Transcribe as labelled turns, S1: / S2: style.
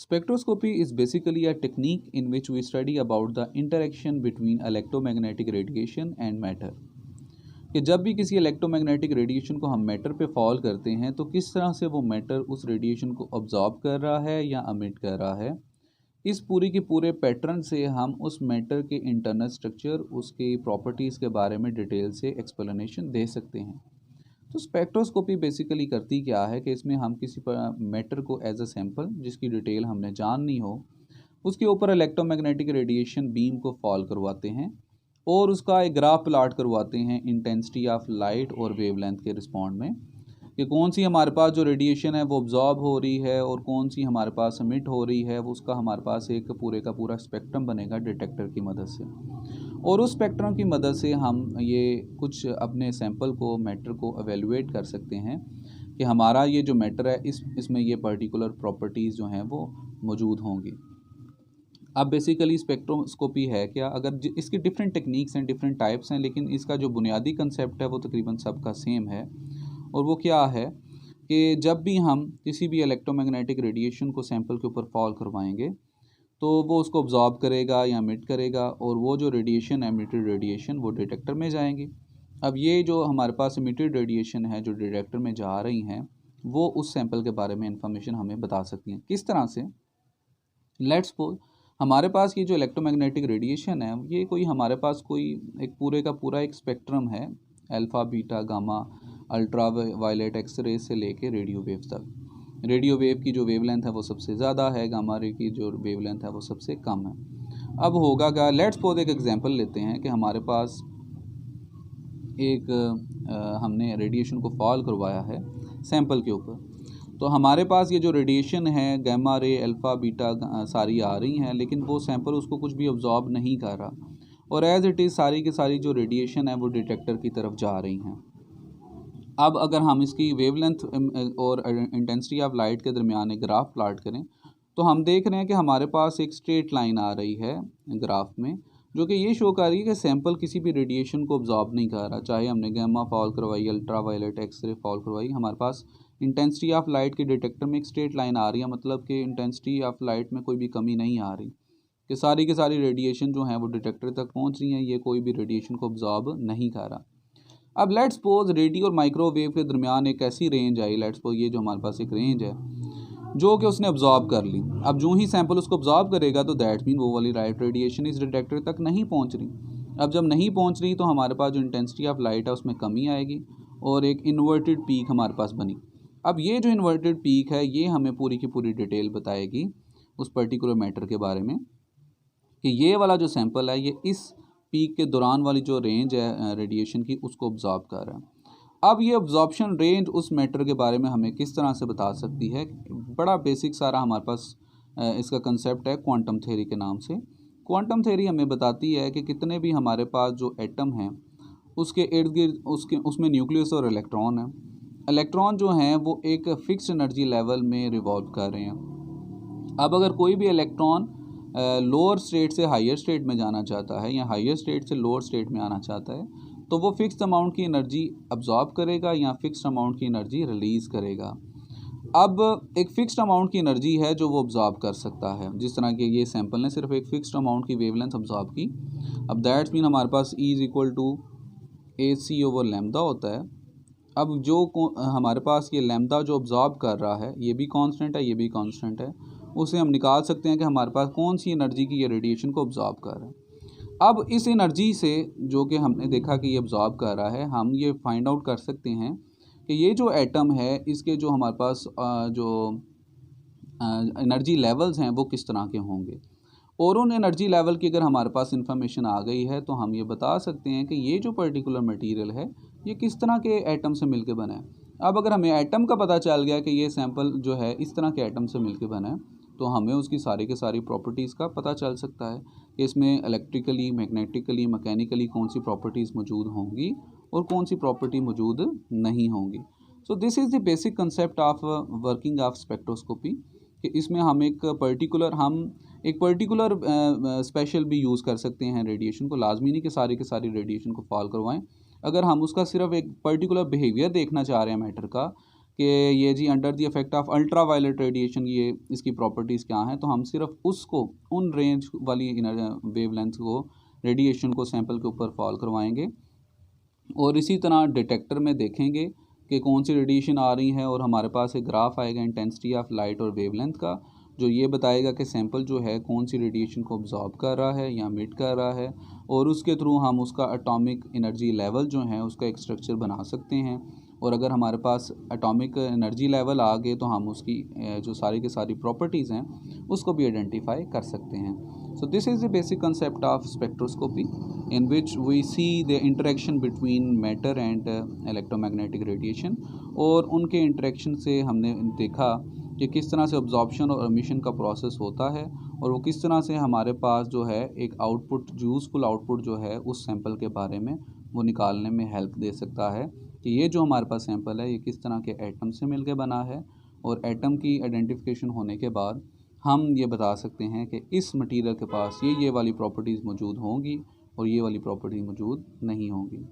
S1: Spectroscopy is basically a technique in which we study about the interaction between electromagnetic radiation and matter. कि जब भी किसी electromagnetic radiation को हम matter पे फॉल करते हैं तो किस तरह से वो मैटर उस रेडिएशन को ऑब्जॉर्ब कर रहा है या अमिट कर रहा है। इस पूरी के पूरे पैटर्न से हम उस मैटर के इंटरनल स्ट्रक्चर, उसकी प्रॉपर्टीज़ के बारे में डिटेल से एक्सप्लेनेशन दे सकते हैं। तो स्पेक्ट्रोस्कोपी बेसिकली करती क्या है कि इसमें हम किसी मैटर को एज अ सैंपल जिसकी डिटेल हमने जाननी हो, उसके ऊपर इलेक्ट्रोमैग्नेटिक रेडिएशन बीम को फॉल करवाते हैं और उसका एक ग्राफ प्लाट करवाते हैं इंटेंसिटी ऑफ लाइट और वेवलेंथ के रिस्पॉन्ड में कि कौन सी हमारे पास जो रेडिएशन है वो ऑब्जॉर्ब हो रही है और कौन सी हमारे पास एमिट हो रही है। वो उसका हमारे पास एक पूरे का पूरा स्पेक्ट्रम बनेगा डिटेक्टर की मदद से, और उस स्पेक्ट्रम की मदद से हम ये कुछ अपने सैंपल को, मैटर को एवेलुएट कर सकते हैं कि हमारा ये जो मैटर है इसमें ये पर्टिकुलर प्रॉपर्टीज़ जो हैं वो मौजूद होंगी। अब बेसिकली स्पेक्ट्रोस्कोपी है क्या, अगर इसकी डिफरेंट टेक्निक्स हैं, डिफरेंट टाइप्स हैं, लेकिन इसका जो बुनियादी कंसेप्ट है वो तकरीबन सबका सेम है। और वो क्या है कि जब भी हम किसी भी इलेक्ट्रोमैग्नेटिक रेडिएशन को सैंपल के ऊपर फॉल करवाएंगे तो वो उसको ऑब्जॉर्ब करेगा या एमिट करेगा, और वो जो रेडिएशन, एमिटेड रेडिएशन, वो डिटेक्टर में जाएंगी। अब ये जो हमारे पास एमिटेड रेडिएशन है जो डिटेक्टर में जा रही हैं, वो उस सैंपल के बारे में इंफॉर्मेशन हमें बता सकती हैं। किस तरह से? लेट्स सपोज हमारे पास ये जो इलेक्ट्रोमैग्नेटिक रेडिएशन है ये कोई हमारे पास कोई एक पूरे का पूरा एक स्पेक्ट्रम है, alpha, beta, gamma, ultra violet, x ray से लेके रेडियो वेव तक। रेडियो वेव की जो वेवलेंथ है वो सबसे ज़्यादा है, गामा रे की जो वेवलेंथ है वो सबसे कम है। अब होगा क्या, लेट्स सपोज एक एग्जांपल लेते हैं कि हमारे पास एक हमने रेडिएशन को फॉल करवाया है सैंपल के ऊपर, तो हमारे पास ये जो रेडिएशन है गामा रे, अल्फ़ा, बीटा सारी आ रही हैं, लेकिन वो सैंपल उसको कुछ भी ऑब्जॉर्ब नहीं कर रहा, और एज़ इट इज़ सारी की सारी जो रेडिएशन है वो डिटेक्टर की तरफ जा रही हैं। अब अगर हम इसकी वेवलेंथ और इंटेंसिटी ऑफ लाइट के दरमियान एक ग्राफ प्लाट करें तो हम देख रहे हैं कि हमारे पास एक स्ट्रेट लाइन आ रही है ग्राफ में, जो कि ये शो कर रही है कि सैंपल किसी भी रेडिएशन को ऑब्जॉर्ब नहीं कर रहा। चाहे हमने गामा फॉल करवाई, अल्ट्रा वायलेट, एक्सरे फॉल करवाई, हमारे पास इंटेंसिटी ऑफ लाइट के डिटेक्टर में एक स्ट्रेट लाइन आ रही है, मतलब कि इंटेंसिटी ऑफ लाइट में कोई भी कमी नहीं आ रही, कि सारी की सारी रेडिएशन जो है वो डिटेक्टर तक पहुंच रही हैं, ये कोई भी रेडिएशन को ऑब्जॉर्ब नहीं कर रहा। अब लेट्स सपोज रेडियो और माइक्रोवेव के दरमियान एक ऐसी रेंज आई, लेट्स सपोज ये जो हमारे पास एक रेंज है जो कि उसने ऑब्जॉर्ब कर ली। अब जो ही सैंपल उसको ऑब्जॉर्ब करेगा तो दैट मीन वो वाली लाइट रेडिएशन इस डिटेक्टर तक नहीं पहुंच रही। अब जब नहीं पहुंच रही तो हमारे पास जो इंटेंसिटी ऑफ लाइट है उसमें कमी आएगी और एक इन्वर्टेड पीक हमारे पास बनी। अब ये जो इन्वर्टेड पीक है ये हमें पूरी की पूरी डिटेल बताएगी उस पर्टिकुलर मैटर के बारे में कि ये वाला जो सैंपल है ये इस पीक के दौरान वाली जो रेंज है रेडिएशन की उसको ऑब्जॉर्ब कर रहा है। अब ये ऑब्जॉर्प्शन रेंज उस मैटर के बारे में हमें किस तरह से बता सकती है? बड़ा बेसिक सारा हमारे पास इसका कंसेप्ट है क्वांटम थ्योरी के नाम से। क्वांटम थ्योरी हमें बताती है कि कितने भी हमारे पास जो एटम हैं उसके इर्द गिर्द उसमें न्यूक्लियस और इलेक्ट्रॉन है। इलेक्ट्रॉन जो हैं वो एक फिक्स्ड एनर्जी लेवल में रिवॉल्व कर रहे हैं। अब अगर कोई भी इलेक्ट्रॉन लोअर स्टेट से हायर स्टेट में जाना चाहता है या हायर स्टेट से लोअर स्टेट में आना चाहता है तो वो फिक्स्ड अमाउंट की एनर्जी अब्जॉर्ब करेगा या फिक्स्ड अमाउंट की एनर्जी रिलीज़ करेगा। अब एक फिक्स्ड अमाउंट की एनर्जी है जो वो अब्जॉर्ब कर सकता है, जिस तरह के ये सैंपल ने सिर्फ एक फिक्स्ड अमाउंट की वेवलेंथ अब्जॉर्ब की। अब दैट्स मीन हमारे पास E = AC/लैम्डा होता है। अब जो हमारे पास ये लैम्डा जो अब्जॉर्ब कर रहा है ये भी कांस्टेंट है, ये भी कांस्टेंट है, उसे हम निकाल सकते हैं कि हमारे पास कौन सी एनर्जी की ये रेडिएशन को अब्जॉर्ब कर रहा है। अब इस एनर्जी से जो कि हमने देखा कि ये अब्जॉर्ब कर रहा है, हम ये फाइंड आउट कर सकते हैं कि ये जो एटम है इसके जो हमारे पास जो एनर्जी लेवल्स हैं वो किस तरह के होंगे, और उन एनर्जी लेवल की अगर हमारे पास इंफॉर्मेशन आ गई है तो हम ये बता सकते हैं कि ये जो पर्टिकुलर मटेरियल है ये किस तरह के एटम से मिलके बना है। अब अगर हमें एटम का पता चल गया कि ये सैंपल जो है इस तरह के एटम से मिलके बना है तो हमें उसकी सारी के सारी प्रॉपर्टीज़ का पता चल सकता है कि इसमें इलेक्ट्रिकली, मैग्नेटिकली, मैकेनिकली कौन सी प्रॉपर्टीज़ मौजूद होंगी और कौन सी प्रॉपर्टी मौजूद नहीं होंगी। So this is the basic concept of working of spectroscopy, कि इसमें हम एक पर्टिकुलर स्पेशल भी यूज़ कर सकते हैं रेडिएशन को। लाजमी नहीं कि सारी के सारी रेडिएशन को फॉल करवाएं। अगर हम उसका सिर्फ एक पर्टिकुलर बिहेवियर देखना चाह रहे हैं मैटर का कि ये जी under the effect of ultraviolet radiation ये इसकी प्रॉपर्टीज़ क्या हैं, तो हम सिर्फ उसको उन रेंज वाली वेवलेंथ को रेडिएशन को सैंपल के ऊपर फॉल करवाएंगे और इसी तरह डिटेक्टर में देखेंगे कि कौन सी रेडिएशन आ रही है और हमारे पास एक ग्राफ आएगा इंटेंसिटी ऑफ लाइट और वेवलेंथ का, जो ये बताएगा कि सैंपल जो है कौन सी रेडिएशन को अब्जॉर्ब कर रहा है या मिट कर रहा है, और उसके थ्रू हम उसका एटॉमिक एनर्जी लेवल जो है उसका एक स्ट्रक्चर बना सकते हैं। और अगर हमारे पास एटॉमिक एनर्जी लेवल आ गए तो हम उसकी जो सारी की सारी प्रॉपर्टीज़ हैं उसको भी आइडेंटिफाई कर सकते हैं। So this is the basic concept of spectroscopy in which we see the interaction between matter and electromagnetic radiation। और उनके इंटरेक्शन से हमने देखा कि किस तरह से अब्जॉर्प्शन और एमिशन का प्रोसेस होता है और वो किस तरह से हमारे पास जो है एक आउटपुट यूज़फुल आउटपुट जो है उस सैंपल के बारे में वो निकालने में हेल्प दे सकता है कि ये जो हमारे पास सैंपल है ये किस तरह के एटम से मिलकर बना है, और एटम की आइडेंटिफिकेशन होने के बाद हम ये बता सकते हैं कि इस मटीरियल के पास ये वाली प्रॉपर्टीज़ मौजूद होंगी और ये वाली प्रॉपर्टी मौजूद नहीं होंगी।